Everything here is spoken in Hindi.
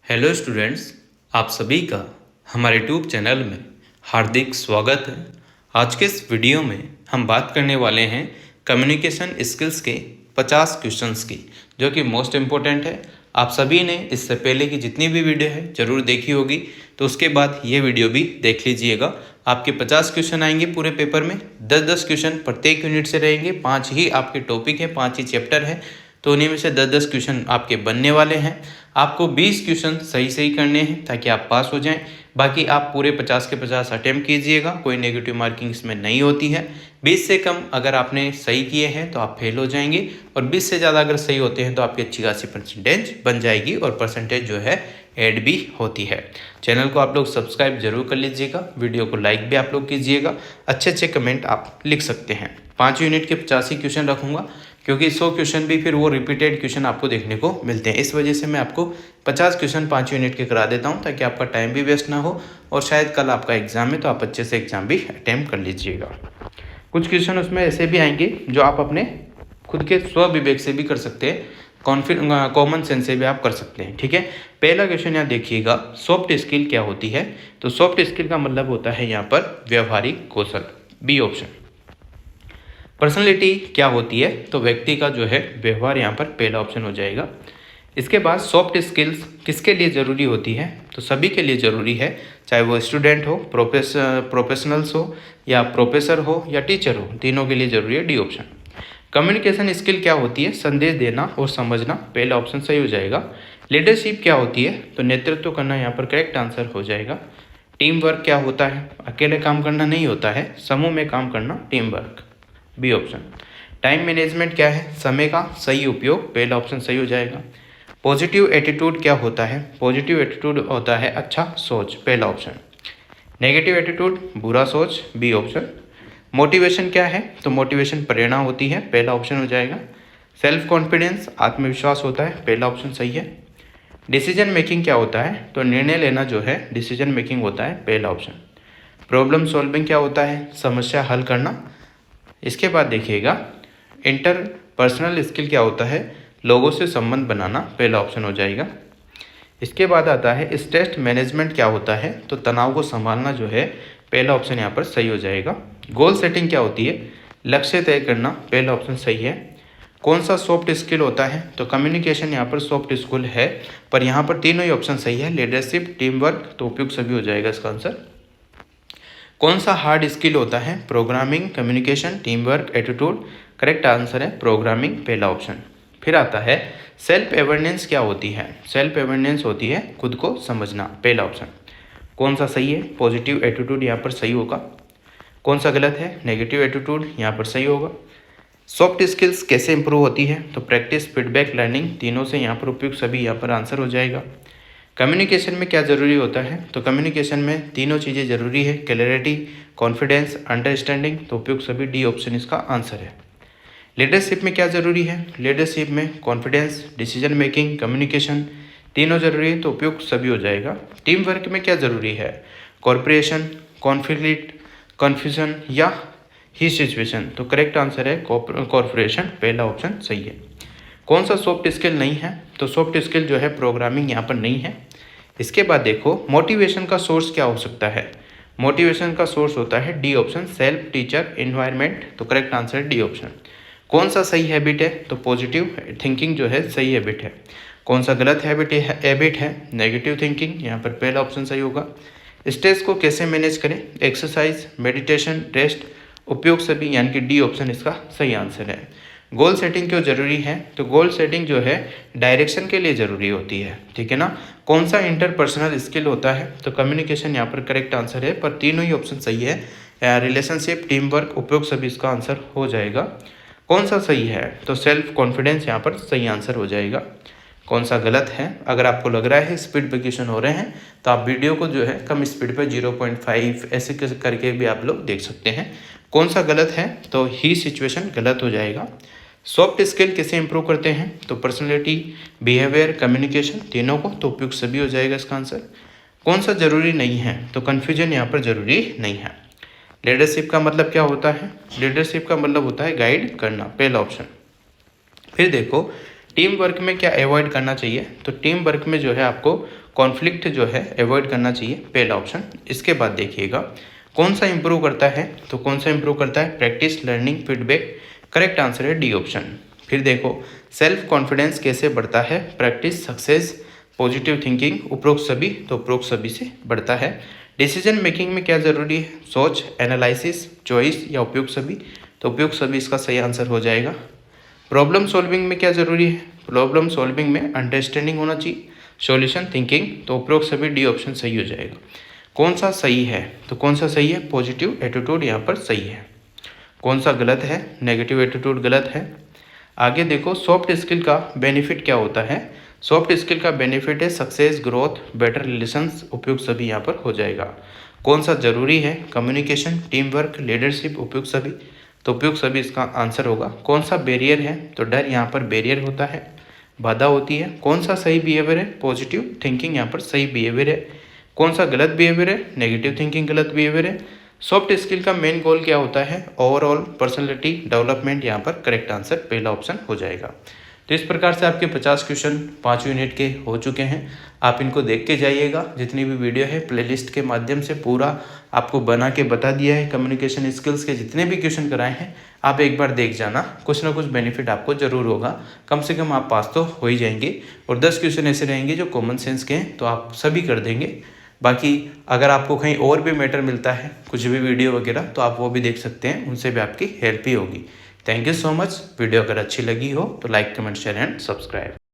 हेलो स्टूडेंट्स, आप सभी का हमारे यूट्यूब चैनल में हार्दिक स्वागत है। आज के इस वीडियो में हम बात करने वाले हैं कम्युनिकेशन स्किल्स के 50 क्वेश्चंस की, जो कि मोस्ट इम्पोर्टेंट है। आप सभी ने इससे पहले की जितनी भी वीडियो है ज़रूर देखी होगी, तो उसके बाद ये वीडियो भी देख लीजिएगा। आपके 50 क्वेश्चन आएंगे पूरे पेपर में। 10-10 क्वेश्चन प्रत्येक यूनिट से रहेंगे। 5 ही आपके टॉपिक है, 5 ही चैप्टर है, तो उन्हीं में से 10-10 क्वेश्चन आपके बनने वाले हैं। आपको 20 क्वेश्चन सही सही करने हैं ताकि आप पास हो जाएं। बाकी आप पूरे 50 के 50 अटेम्प्ट कीजिएगा, कोई नेगेटिव मार्किंग इसमें नहीं होती है। 20 से कम अगर आपने सही किए हैं तो आप फेल हो जाएंगे, और 20 से ज़्यादा अगर सही होते हैं तो आपकी अच्छी खासी परसेंटेज बन जाएगी, और परसेंटेज जो है ऐड भी होती है। चैनल को आप लोग सब्सक्राइब जरूर कर लीजिएगा, वीडियो को लाइक भी आप लोग कीजिएगा, अच्छे अच्छे कमेंट आप लिख सकते हैं। 5 यूनिट के 85 क्वेश्चन रखूँगा, क्योंकि 100 क्वेश्चन भी फिर वो रिपीटेड क्वेश्चन आपको देखने को मिलते हैं। इस वजह से मैं आपको 50 क्वेश्चन 5 यूनिट के करा देता हूं, ताकि आपका टाइम भी वेस्ट ना हो, और शायद कल आपका एग्जाम है तो आप अच्छे से एग्जाम भी अटेम्प्ट कर लीजिएगा। कुछ क्वेश्चन उसमें ऐसे भी आएंगे जो आप अपने खुद के स्व विवेक से भी कर सकते हैं, कॉमन सेंस से भी आप कर सकते हैं। ठीक है, पहला क्वेश्चन यहाँ देखिएगा, सॉफ्ट स्किल क्या होती है? तो सॉफ्ट स्किल का मतलब होता है यहाँ पर व्यवहारिक कौशल, बी ऑप्शन। पर्सनैलिटी क्या होती है? तो व्यक्ति का जो है व्यवहार, यहाँ पर पहला ऑप्शन हो जाएगा। इसके बाद सॉफ्ट स्किल्स किसके लिए ज़रूरी होती है? तो सभी के लिए ज़रूरी है, चाहे वो स्टूडेंट हो, प्रोफेशनल्स हो, या प्रोफेसर हो, या टीचर हो, तीनों के लिए ज़रूरी है, डी ऑप्शन। कम्युनिकेशन स्किल क्या होती है? संदेश देना और समझना, पहला ऑप्शन सही हो जाएगा। लीडरशिप क्या होती है? तो नेतृत्व करना, यहाँ पर करेक्ट आंसर हो जाएगा। टीम वर्क क्या होता है? अकेले काम करना नहीं होता है, समूह में काम करना, team work, B option. Time management क्या है? समय का सही उपयोग, पहला ऑप्शन सही हो जाएगा। पॉजिटिव एटीट्यूड क्या होता है? पॉजिटिव एटीट्यूड होता है अच्छा सोच, पहला ऑप्शन। नेगेटिव एटीट्यूड बुरा सोच, बी ऑप्शन। मोटिवेशन क्या है? तो मोटिवेशन प्रेरणा होती है, पहला ऑप्शन हो जाएगा। सेल्फ कॉन्फिडेंस आत्मविश्वास होता है, पहला ऑप्शन सही है। डिसीजन मेकिंग क्या होता है? तो निर्णय लेना जो है डिसीजन मेकिंग होता है, पहला ऑप्शन। प्रॉब्लम सॉल्विंग क्या होता है? समस्या हल करना। इसके बाद देखिएगा, इंटरपर्सनल स्किल क्या होता है? लोगों से संबंध बनाना, पहला ऑप्शन हो जाएगा। इसके बाद आता है स्ट्रेस मैनेजमेंट क्या होता है? तो तनाव को संभालना जो है, पहला ऑप्शन यहाँ पर सही हो जाएगा। गोल सेटिंग क्या होती है? लक्ष्य तय करना, पहला ऑप्शन सही है। कौन सा सॉफ्ट स्किल होता है? तो कम्युनिकेशन यहाँ पर सॉफ्ट स्किल है, पर यहाँ पर तीनों ही ऑप्शन सही है। लीडरशिप, टीम वर्क, तो उपयुक्त सभी हो जाएगा इसका आंसर। कौन सा हार्ड स्किल होता है? Programming, communication, team work, attitude, correct answer है प्रोग्रामिंग, पहला ऑप्शन। फिर आता है सेल्फ अवेयरनेस क्या होती है? सेल्फ अवेयरनेस होती है खुद को समझना, पहला ऑप्शन। कौन सा सही है? पॉजिटिव एटीट्यूड यहाँ पर सही होगा। कौन सा गलत है? नेगेटिव एटीट्यूड यहाँ पर सही होगा। सॉफ्ट स्किल्स कैसे इंप्रूव होती है? तो प्रैक्टिस, फीडबैक, लर्निंग, तीनों से यहाँ पर उपयुक्त सभी यहाँ पर आंसर हो जाएगा। कम्युनिकेशन में क्या ज़रूरी होता है? तो कम्युनिकेशन में तीनों चीज़ें ज़रूरी है, क्लैरिटी, कॉन्फिडेंस, अंडरस्टैंडिंग, तो उपयुक्त सभी, डी ऑप्शन इसका आंसर है। लीडरशिप में क्या ज़रूरी है? लीडरशिप में कॉन्फिडेंस, डिसीजन मेकिंग, कम्युनिकेशन, तीनों ज़रूरी है, तो उपयुक्त सभी हो जाएगा। टीम वर्क में क्या ज़रूरी है? कॉर्पोरेशन, कॉन्फ्लिक्ट, कन्फ्यूजन, या ही सिचुएशन, तो करेक्ट आंसर है कॉर्पोरेशन, पहला ऑप्शन सही है। कौन सा सॉफ्ट स्किल नहीं है? तो सॉफ्ट स्किल जो है प्रोग्रामिंग यहाँ पर नहीं है। इसके बाद देखो, मोटिवेशन का सोर्स क्या हो सकता है? मोटिवेशन का सोर्स होता है, D option, self, teacher, environment, तो करेक्ट आंसर है डी ऑप्शन। कौन सा सही हैबिट है? तो पॉजिटिव थिंकिंग जो है सही हैबिट है। कौन सा गलत हैबिट है? नेगेटिव थिंकिंग, यहाँ पर पहला ऑप्शन सही होगा। स्ट्रेस को कैसे मैनेज करें? एक्सरसाइज, मेडिटेशन, रेस्ट, उपयोग सभी, यानी कि डी ऑप्शन इसका सही आंसर है। गोल सेटिंग क्यों जरूरी है? तो गोल सेटिंग जो है डायरेक्शन के लिए ज़रूरी होती है, ठीक है ना। कौन सा इंटरपर्सनल स्किल होता है? तो कम्युनिकेशन यहाँ पर करेक्ट आंसर है, पर तीनों ही ऑप्शन सही है। रिलेशनशिप, टीम वर्क, उपयोग सभी इसका आंसर हो जाएगा। कौन सा सही है? तो सेल्फ कॉन्फिडेंस यहाँ पर सही आंसर हो जाएगा। कौन सा गलत है? अगर आपको लग रहा है स्पीड पे क्वेश्चन हो रहे हैं, तो आप वीडियो को जो है कम स्पीड पे 0.5 ऐसे करके भी आप लोग देख सकते हैं। कौन सा गलत है? तो ही सिचुएशन गलत हो जाएगा। सॉफ्ट स्किल कैसे इंप्रूव करते हैं? तो पर्सनैलिटी, बिहेवियर, कम्युनिकेशन, तीनों को, तो उपयुक्त सभी हो जाएगा इसका आंसर। कौन सा जरूरी नहीं है? तो कन्फ्यूजन यहाँ पर जरूरी नहीं है। लीडरशिप का मतलब क्या होता है? लीडरशिप का मतलब होता है गाइड करना, पहला ऑप्शन। फिर देखो, टीम वर्क में क्या अवॉइड करना चाहिए? तो टीम वर्क में जो है आपको कॉन्फ्लिक्ट जो है अवॉइड करना चाहिए, पहला ऑप्शन। इसके बाद देखिएगा कौन सा इंप्रूव करता है, तो कौन सा इंप्रूव करता है, practice, learning, feedback. Correct answer है डी ऑप्शन। फिर देखो सेल्फ कॉन्फिडेंस कैसे बढ़ता है, प्रैक्टिस, सक्सेस, पॉजिटिव थिंकिंग, उपरोक्त सभी, तो उपरोक्त सभी से बढ़ता है। डिसीजन मेकिंग में क्या ज़रूरी है, सोच, एनालिसिस, चॉइस या उपयुक्त सभी, तो उपयुक्त सभी इसका सही आंसर हो जाएगा। प्रॉब्लम सॉल्विंग में क्या ज़रूरी है, प्रॉब्लम सॉल्विंग में अंडरस्टैंडिंग होना चाहिए, सॉल्यूशन थिंकिंग, तो उपरोक्त सभी डी ऑप्शन सही हो जाएगा। कौन सा सही है, तो कौन सा सही है, पॉजिटिव एटीट्यूड यहाँ पर सही है। कौन सा गलत है, नेगेटिव एटीट्यूड गलत है। आगे देखो सॉफ्ट स्किल का बेनिफिट क्या होता है, सॉफ्ट स्किल का बेनिफिट है सक्सेस, ग्रोथ, बेटर रिलेशंस, उपयुक्त सभी यहाँ पर हो जाएगा। कौन सा जरूरी है, कम्युनिकेशन, टीम वर्क, लीडरशिप, उपयुक्त सभी, तो उपयुक्त सभी इसका आंसर होगा। कौन सा बैरियर है, तो डर यहाँ पर बैरियर होता है, बाधा होती है। कौन सा सही बिहेवियर है, पॉजिटिव थिंकिंग यहाँ पर सही बिहेवियर है। कौन सा गलत बिहेवियर है, नेगेटिव थिंकिंग गलत बिहेवियर है। सॉफ्ट स्किल का मेन गोल क्या होता है, ओवरऑल पर्सनैलिटी डेवलपमेंट, यहाँ पर करेक्ट आंसर पहला ऑप्शन हो जाएगा। तो इस प्रकार से आपके 50 क्वेश्चन 5 यूनिट के हो चुके हैं। आप इनको देख के जाइएगा, जितनी भी वीडियो है प्लेलिस्ट के माध्यम से पूरा आपको बना के बता दिया है। कम्युनिकेशन स्किल्स के जितने भी क्वेश्चन कराए हैं आप एक बार देख जाना, कुछ ना कुछ बेनिफिट आपको ज़रूर होगा। कम से कम आप पास तो हो ही जाएंगे। और 10 क्वेश्चन ऐसे रहेंगे जो कॉमन सेंस के हैं, तो आप सभी कर देंगे। बाकी अगर आपको कहीं और भी मैटर मिलता है, कुछ भी वीडियो वगैरह, तो आप वो भी देख सकते हैं, उनसे भी आपकी हेल्प ही होगी। Thank you so much. Video अगर अच्छी लगी हो तो like, comment, share and subscribe.